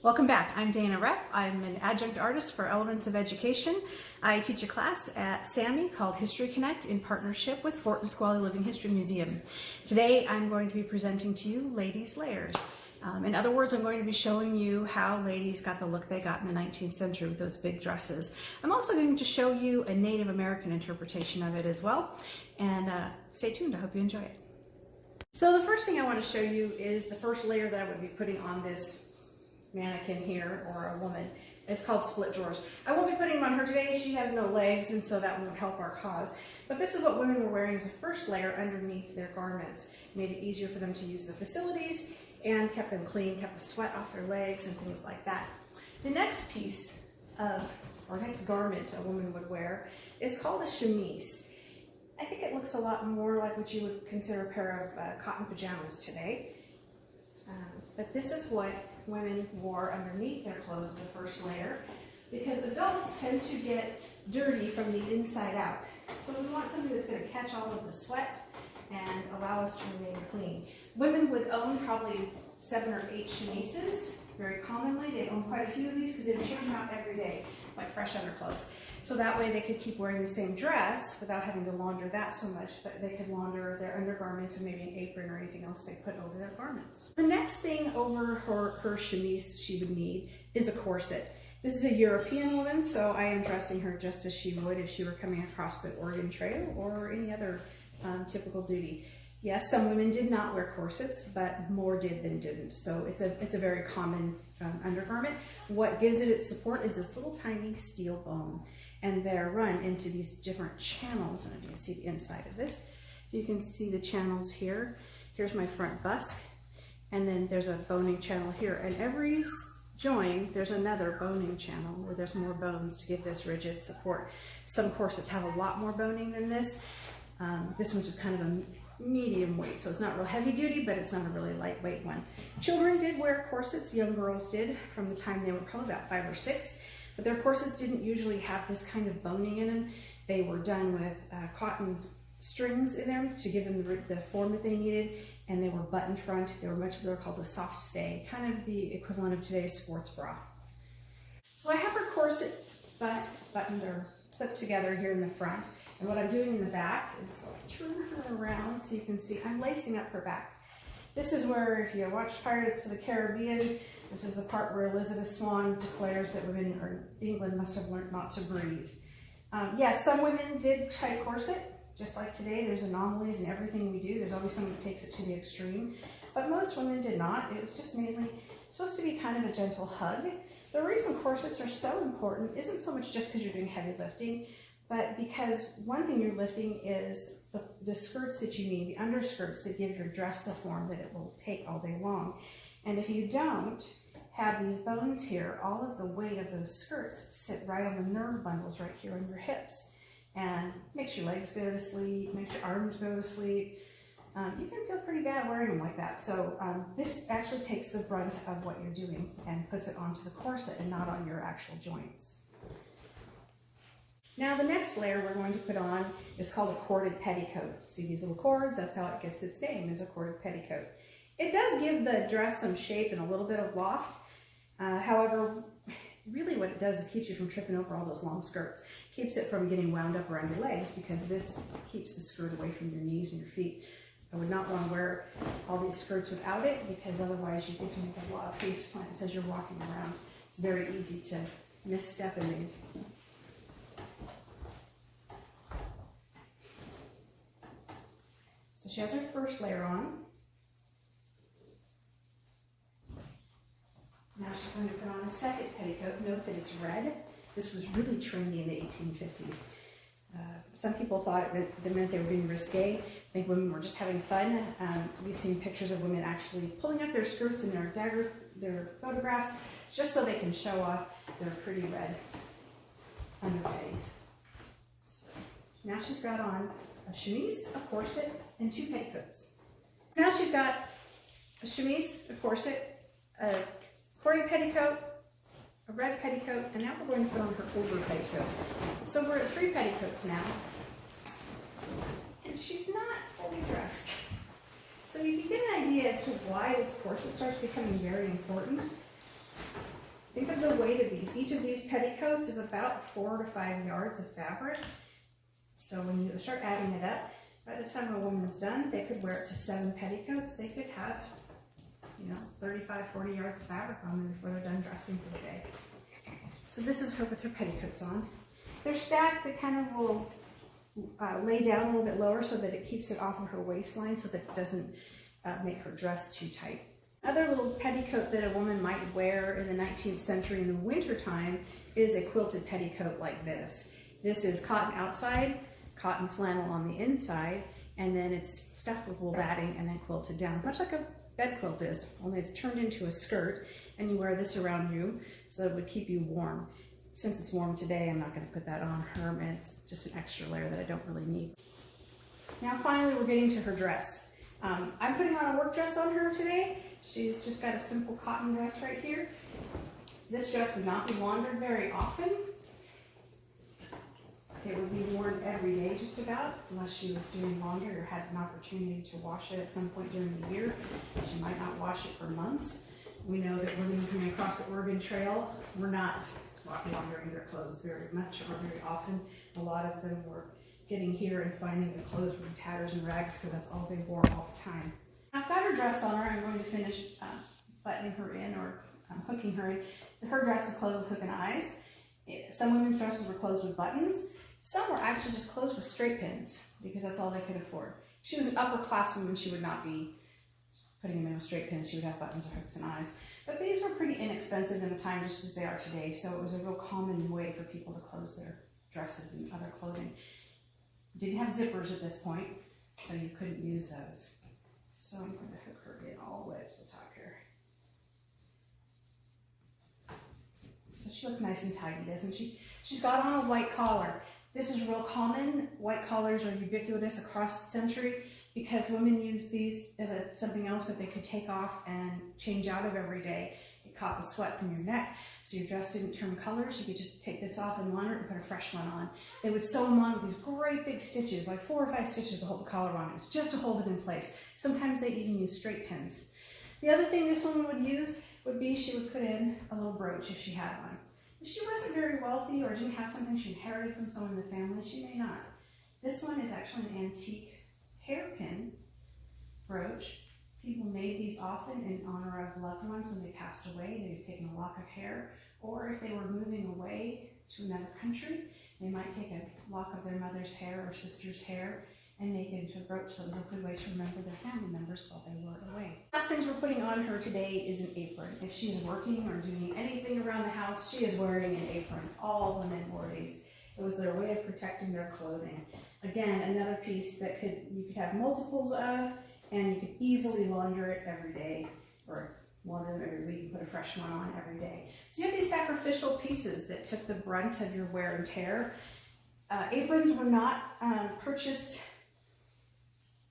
Welcome back. I'm Dana Repp. I'm an adjunct artist for Elements of Education. I teach a class at SAMI called History Connect in partnership with Fort Nisqually Living History Museum. Today I'm going to be presenting to you ladies' layers. In other words, I'm going to be showing you how ladies got the look they got in the 19th century with those big dresses. I'm also going to show you a Native American interpretation of it as well. And stay tuned. I hope you enjoy it. So the first thing I want to show you is the first layer that I would be putting on this mannequin here, or a woman. It's called split drawers. I won't be putting them on her today. She has no legs, and so that won't help our cause. But this is what women were wearing as a first layer underneath their garments. It made it easier for them to use the facilities and kept them clean, kept the sweat off their legs and things like that. The next piece of, or next garment a woman would wear is called a chemise. I think it looks a lot more like what you would consider a pair of cotton pajamas today. But this is what women wore underneath their clothes, the first layer, because adults tend to get dirty from the inside out. So we want something that's going to catch all of the sweat and allow us to remain clean. Women would own probably 7 or 8 chemises. Very commonly, they own quite a few of these because they would change them out every day, like fresh underclothes. So that way they could keep wearing the same dress without having to launder that so much, but they could launder their undergarments and maybe an apron or anything else they put over their garments. The next thing over her chemise she would need is the corset. This is a European woman, so I am dressing her just as she would if she were coming across the Oregon Trail or any other typical duty. Yes, some women did not wear corsets, but more did than didn't. So it's a very common undergarment. What gives it its support is this little tiny steel bone, and they're run into these different channels. And if you can see the inside of this, you can see the channels here. Here's my front busk, and then there's a boning channel here. And every join, there's another boning channel where there's more bones to give this rigid support. Some corsets have a lot more boning than this. This one's just kind of a medium weight, so it's not real heavy duty, but it's not a really lightweight one. Children did wear corsets, young girls did, from the time they were probably about 5 or 6, but their corsets didn't usually have this kind of boning in them. They were done with cotton strings in them to give them the form that they needed, and they were button front. They're called a soft stay, kind of the equivalent of today's sports bra. So I have her corset bust buttoned or clipped together here in the front. And what I'm doing in the back is turn her around so you can see I'm lacing up her back. This is where, if you watch Pirates of the Caribbean, this is the part where Elizabeth Swann declares that women in England must have learned not to breathe. Yes, some women did tie corset, just like today. There's anomalies in everything we do. There's always someone that takes it to the extreme. But most women did not. It was just mainly supposed to be kind of a gentle hug. The reason corsets are so important isn't so much just because you're doing heavy lifting, but because one thing you're lifting is the skirts that you need, the underskirts that give your dress the form that it will take all day long. And if you don't have these bones here, all of the weight of those skirts sit right on the nerve bundles right here on your hips. And makes your legs go to sleep, makes your arms go to sleep. You can feel pretty bad wearing them like that. So this actually takes the brunt of what you're doing and puts it onto the corset and not on your actual joints. Now the next layer we're going to put on is called a corded petticoat. See these little cords? That's how it gets its name, is a corded petticoat. It does give the dress some shape and a little bit of loft. However, really what it does is keeps you from tripping over all those long skirts. Keeps it from getting wound up around your legs because this keeps the skirt away from your knees and your feet. I would not want to wear all these skirts without it because otherwise you get to make a lot of face plants as you're walking around. It's very easy to misstep in these. So she has her first layer on. Now she's going to put on a second petticoat. Note that it's red. This was really trendy in the 1850s. Some people thought it meant they were being risque. I think women were just having fun. We've seen pictures of women actually pulling up their skirts in their photographs just so they can show off their pretty red underpants. So now she's got on a chemise, a corset, and 2 petticoats. Now she's got a chemise, a corset, a corded petticoat, a red petticoat, and now we're going to put on her over petticoat. So we're at 3 petticoats now, and she's not fully dressed. So you can get an idea as to why this corset starts becoming very important. Think of the weight of these. Each of these petticoats is about 4 to 5 yards of fabric. So when you start adding it up, by the time a woman's done, they could wear up to 7 petticoats. They could have, 35, 40 yards of fabric on them before they're done dressing for the day. So this is her with her petticoats on. They're stacked. They kind of will lay down a little bit lower so that it keeps it off of her waistline so that it doesn't make her dress too tight. Another little petticoat that a woman might wear in the 19th century in the winter time is a quilted petticoat like this. This is cotton outside, cotton flannel on the inside, and then it's stuffed with wool batting and then quilted down, much like a bed quilt is, only it's turned into a skirt, and you wear this around you so that it would keep you warm. Since it's warm today, I'm not going to put that on her, and it's just an extra layer that I don't really need. Now finally, we're getting to her dress. I'm putting on a work dress on her today. She's just got a simple cotton dress right here. This dress would not be laundered very often. It would be worn every day just about, unless she was doing laundry or had an opportunity to wash it at some point during the year. She might not wash it for months. We know that women coming across the Oregon Trail were not laundering their clothes very much or very often. A lot of them were getting here and finding their clothes were in tatters and rags because that's all they wore all the time. I've got her dress on her. I'm going to finish buttoning her in or hooking her in. Her dress is closed with hook and eyes. Some women's dresses were closed with buttons. Some were actually just closed with straight pins because that's all they could afford. If she was an upper class woman, she would not be putting them in with straight pins. She would have buttons or hooks and eyes. But these were pretty inexpensive in the time just as they are today, so it was a real common way for people to close their dresses and other clothing. Didn't have zippers at this point, so you couldn't use those. So I'm going to hook her in all the way to the top here. So she looks nice and tidy, doesn't she? She's got on a white collar. This is real common. White collars are ubiquitous across the century because women use these as something else that they could take off and change out of every day. It caught the sweat from your neck, so your dress didn't turn colors. You could just take this off and launder it and put a fresh one on. They would sew them on with these great big stitches, like 4 or 5 stitches to hold the collar on. It was just to hold it in place. Sometimes they even use straight pins. The other thing this woman would use would be she would put in a little brooch if she had one. If she wasn't very wealthy or didn't have something she inherited from someone in the family, she may not. This one is actually an antique hairpin brooch. People made these often in honor of loved ones when they passed away. They had taken a lock of hair, or if they were moving away to another country, they might take a lock of their mother's hair or sister's hair and make it into a brooch, so it was a good way to remember their family members while they were away. Last things we're putting on her today is an apron. If she's working or doing anything around the house, she is wearing an apron. All women wore these. It was their way of protecting their clothing. Again, another piece that you could have multiples of, and you could easily launder it every day, or launder them every week and put a fresh one on every day. So you have these sacrificial pieces that took the brunt of your wear and tear. Aprons were not purchased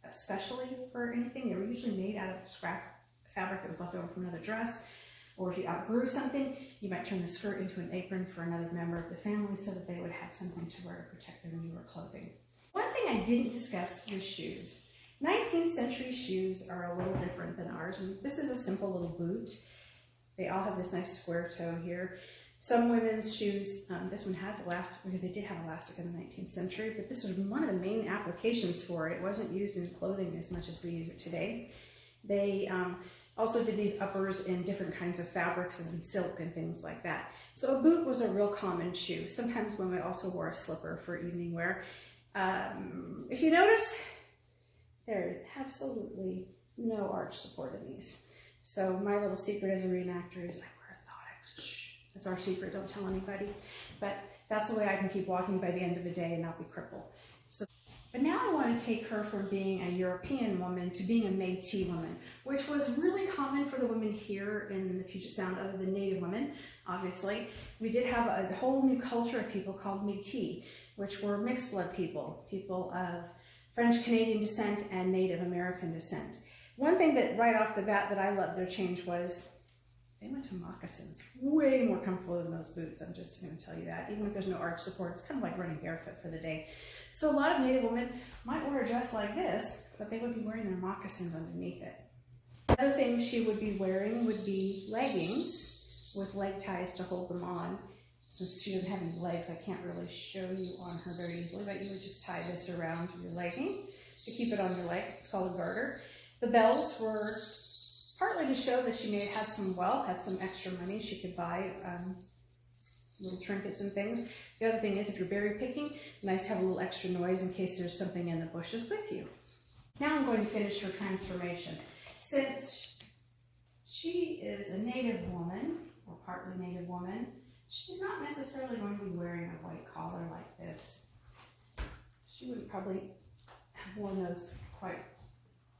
especially for anything. They were usually made out of scrap fabric that was left over from another dress, or if you outgrew something, you might turn the skirt into an apron for another member of the family so that they would have something to wear to protect their newer clothing. One thing I didn't discuss was shoes. 19th century shoes are a little different than ours. And this is a simple little boot. They all have this nice square toe here. Some women's shoes, this one has elastic because they did have elastic in the 19th century, but this was one of the main applications for it. It wasn't used in clothing as much as we use it today. They also did these uppers in different kinds of fabrics and silk and things like that. So a boot was a real common shoe. Sometimes women also wore a slipper for evening wear. If you notice, there's absolutely no arch support in these. So my little secret as a reenactor is I wear orthotics. Shh. That's our secret, don't tell anybody. But that's the way I can keep walking by the end of the day and not be crippled. But now I want to take her from being a European woman to being a Métis woman, which was really common for the women here in the Puget Sound, other than Native women, obviously. We did have a whole new culture of people called Métis, which were mixed blood people, people of French-Canadian descent and Native American descent. One thing that right off the bat that I loved their change was they went to moccasins. Way more comfortable than those boots, I'm just going to tell you that. Even if there's no arch support, it's kind of like running barefoot for the day. So a lot of Native women might wear a dress like this, but they would be wearing their moccasins underneath it. The other thing she would be wearing would be leggings with leg ties to hold them on. Since she doesn't have any legs, I can't really show you on her very easily, but you would just tie this around your legging to keep it on your leg. It's called a garter. The bells were partly to show that she may have had some wealth, had some extra money she could buy little trinkets and things. The other thing is, if you're berry picking, nice to have a little extra noise in case there's something in the bushes with you. Now I'm going to finish her transformation. Since she is a native woman, or partly native woman, she's not necessarily going to be wearing a white collar like this. She wouldn't probably have worn those quite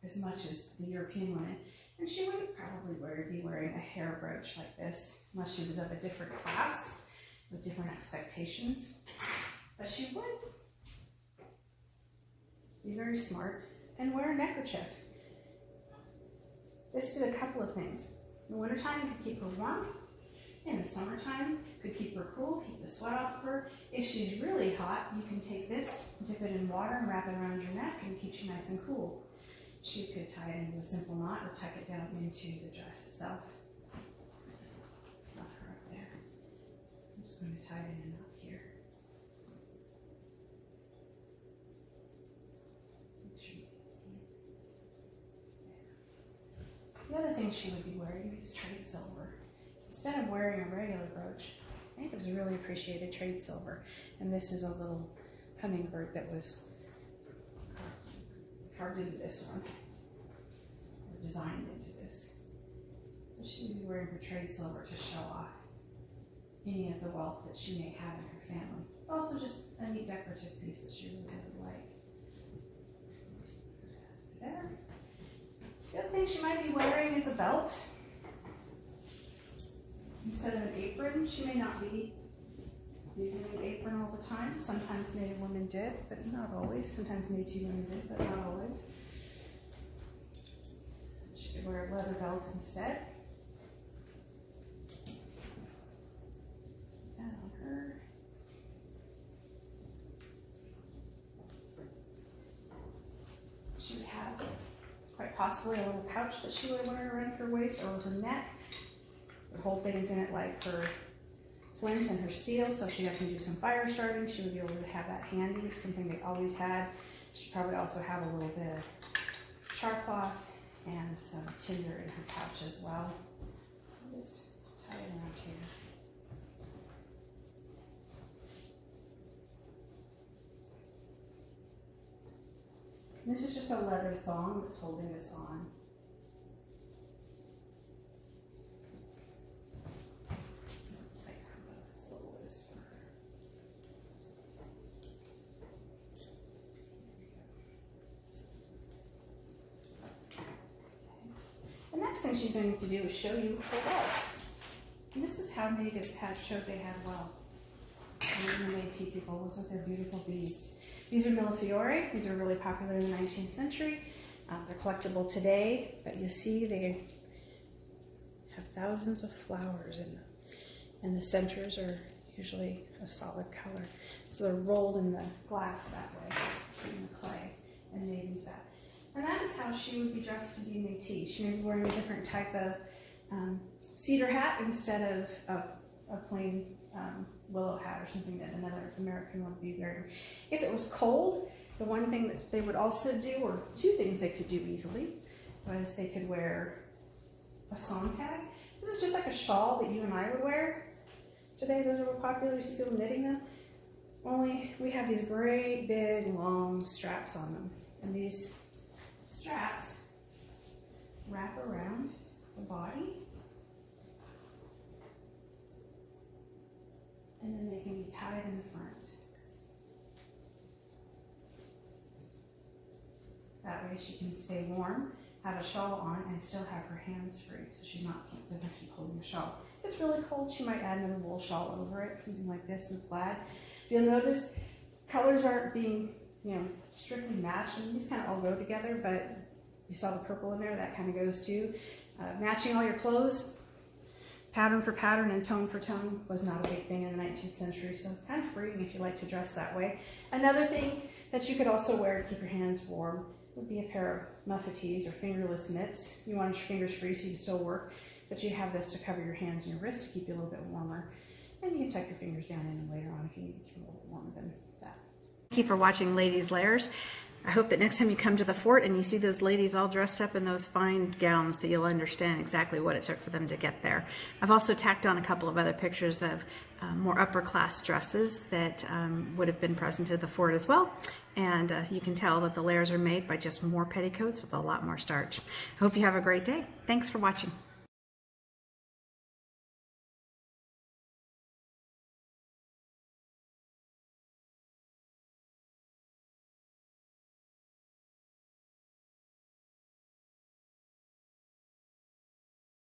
as much as the European women. And she wouldn't probably be wearing a hair brooch like this, unless she was of a different class with different expectations. But she would be very smart and wear a neckerchief. This did a couple of things. In the wintertime, it could keep her warm. In the summertime, could keep her cool, keep the sweat off of her. If she's really hot, you can take this, dip it in water, and wrap it around your neck, and it keeps you nice and cool. She could tie it into a simple knot or tuck it down into the dress itself. Not her up there. I'm just going to tie it in a knot here. Make sure you can see it. The other thing she would be wearing is trade silver. Instead of wearing a regular brooch, I think it was a really appreciated trade silver. And this is a little hummingbird that was carved into this one, or designed into this. So she would be wearing her trade silver to show off any of the wealth that she may have in her family. Also just a neat decorative piece that she really would like. There. The other thing she might be wearing is a belt. Instead of an apron. She may not be using an apron all the time. Sometimes Native women did, but not always. Sometimes Métis women did, but not always. She could wear a leather belt instead. Put that on her. She would have quite possibly a little pouch that she would wear around her waist or her neck. Would hold things in it like her flint and her steel, so if she had to do some fire starting, she would be able to have that handy. It's something they always had. She'd probably also have a little bit of char cloth and some tinder in her pouch as well. I'll just tie it around here. And this is just a leather thong that's holding this on. The next thing she's going to do is show you her wealth. And this is how natives showed they had wealth. And the Métis people was with their beautiful beads. These are millefiori. These are really popular in the 19th century. They're collectible today, but you see they have thousands of flowers in them. And the centers are usually a solid color. So they're rolled in the glass that way, in the clay, and made with that. And that is how she would be dressed to be Métis. She may be wearing a different type of cedar hat instead of a plain willow hat or something that another American would be wearing. If it was cold, the one thing that they would also do, or two things they could do easily, was they could wear a sontag. This is just like a shawl that you and I would wear. Today, those are real popular. You see people knitting them. Only we have these great, big, long straps on them. And these straps wrap around the body, and then they can be tied in the front. That way she can stay warm, have a shawl on, and still have her hands free, so she doesn't keep holding a shawl. If it's really cold, she might add another wool shawl over it, something like this with plaid. You'll notice colors aren't being strictly matched, and these kind of all go together, but you saw the purple in there, that kind of goes too. Matching all your clothes, pattern for pattern and tone for tone, was not a big thing in the 19th century, so kind of freeing if you like to dress that way. Another thing that you could also wear to keep your hands warm would be a pair of muffetees or fingerless mitts. You want your fingers free so you can still work. but you have this to cover your hands and your wrist to keep you a little bit warmer. And you can tuck your fingers down in them later on if you need to keep them a little bit warmer than that. Thank you for watching Ladies Layers. I hope that next time you come to the fort and you see those ladies all dressed up in those fine gowns that you'll understand exactly what it took for them to get there. I've also tacked on a couple of other pictures of more upper class dresses that would have been present at the fort as well. And you can tell that the layers are made by just more petticoats with a lot more starch. I hope you have a great day. Thanks for watching.